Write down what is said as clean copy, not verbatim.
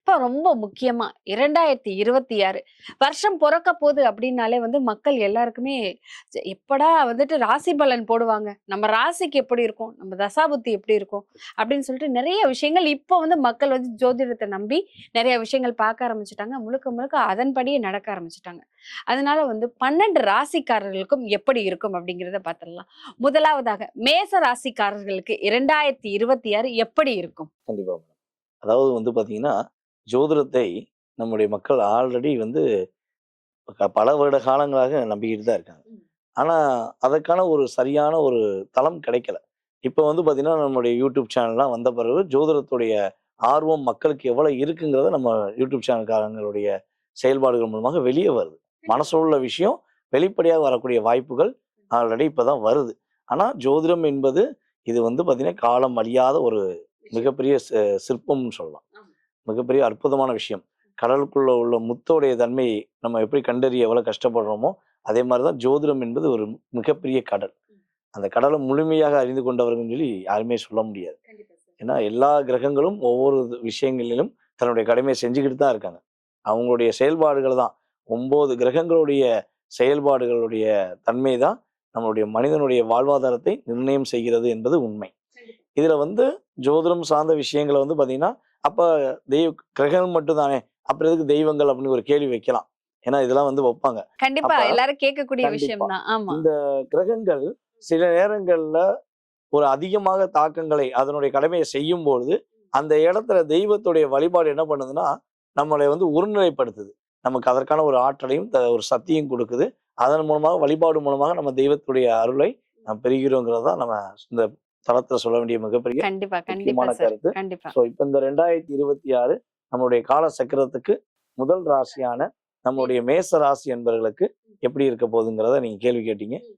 இப்ப ரொம்ப முக்கியமா 2026 வருஷம் பொறக்க போகுது அப்படின்னாலே மக்கள் எல்லாருக்குமே எப்படா ராசி பலன் போடுவாங்க. நம்ம ராசிக்கு எப்படி இருக்கும்? நம்ம தசாபுத்தி எப்படி இருக்கும்? அப்படின்னு சொல்லிட்டு நெறைய விஷயங்கள் இப்போ மக்கள் ஜோதிடத்த நம்பி நெறைய விஷயங்கள் பார்க்க ஆரம்பிச்சுட்டாங்க. முழுக்க முழுக்க அதன்படியே நடக்க ஆரம்பிச்சுட்டாங்க. அதனால 12 ராசிக்காரர்களுக்கும் எப்படி இருக்கும் அப்படிங்கிறத பார்த்துடலாம். முதலாவதாக மேச ராசிக்காரர்களுக்கு 2026 எப்படி இருக்கும்? கண்டிப்பா மேடம். அதாவது பார்த்தீங்கன்னா, ஜோதிடத்தை நம்முடைய மக்கள் ஆல்ரெடி பல வருட காலங்களாக நம்பிக்கிட்டு தான் இருக்காங்க. ஆனா, அதற்கான ஒரு சரியான ஒரு தளம் கிடைக்கல. இப்ப பார்த்தீங்கன்னா, நம்முடைய யூடியூப் சேனல்லாம் வந்த பிறகு ஜோதிடத்துடைய ஆர்வம் மக்களுக்கு எவ்வளவு இருக்குங்கிறத நம்ம யூடியூப் சேனல்காரங்களுடைய செயல்பாடுகள் மூலமாக வெளிய வருது. மனசுல உள்ள விஷயம் வெளிப்படையாக வரக்கூடிய வாய்ப்புகள் ஆல்ரெடி இப்ப தான் வருது. ஆனா, ஜோதிடம் என்பது இது பார்த்தீங்கன்னா, காலம் அழியாத ஒரு மிகப்பெரிய சிற்பம்னு சொல்லலாம். மிகப்பெரிய அற்புதமான விஷயம். கடலுக்குள்ள உள்ள முத்தோடைய தன்மையை நம்ம எப்படி கண்டறிய எவ்வளவு கஷ்டப்படுறோமோ, அதே மாரி தான் ஜோதிடம் என்பது ஒரு மிகப்பெரிய கடல். அந்த கடலை முழுமையாக அறிந்து கொண்டவர்கள்னு சொல்லி யாருமே சொல்ல முடியாது. ஏன்னா, எல்லா கிரகங்களும் ஒவ்வொரு விஷயங்களிலும் தன்னுடைய கடமையை செஞ்சுக்கிட்டு தான் இருக்காங்க. அவங்களுடைய செயல்பாடுகள் தான் 9 கிரகங்களுடைய செயல்பாடுகளுடைய தன்மை தான் நம்மளுடைய மனிதனுடைய வாழ்வாதாரத்தை நிர்ணயம் செய்கிறது என்பது உண்மை. இதுல ஜோதிடம் சார்ந்த விஷயங்கள பார்த்தீங்கன்னா, அப்ப கிரகங்கள் மட்டும் தானே, அப்புறம் எதுக்கு தெய்வங்கள் அப்படின்னு ஒரு கேள்வி வைக்கலாம். ஏன்னா இதெல்லாம் வைப்பாங்க. கண்டிப்பா அப்ப எல்லாரும் கேட்கக்கூடிய கண்டிப்பா. விஷயம் தான். ஆமா. இந்த கிரகங்கள் சில நேரங்கள்ல ஒரு அதிகமாக தாக்கங்களை அதனுடைய கடமையை செய்யும்பொழுது, அந்த இடத்துல தெய்வத்துடைய வழிபாடு என்ன பண்ணுதுன்னா, நம்மளை ஒருநிலைப்படுத்துது. நமக்கு அதற்கான ஒரு ஆற்றலையும், ஒரு சக்தியும் குடுக்குது. அதன் மூலமாக வழிபாடு மூலமாக நம்ம தெய்வத்துடைய அருளை நாம் பெறுகிறோங்கிறது தான் நம்ம இந்த தளத்துல சொல்ல வேண்டிய மிகப்பெரிய கண்டிப்பா, கண்டிப்பா முக்கியமான சார். கருத்து. கண்டிப்பா. ஸோ இப்ப இந்த 2026 நம்மளுடைய கால சக்கரத்துக்கு முதல் ராசியான நம்முடைய மேச ராசி என்பவர்களுக்கு எப்படி இருக்க போகுதுங்கிறத நீங்க கேள்வி கேட்டீங்க.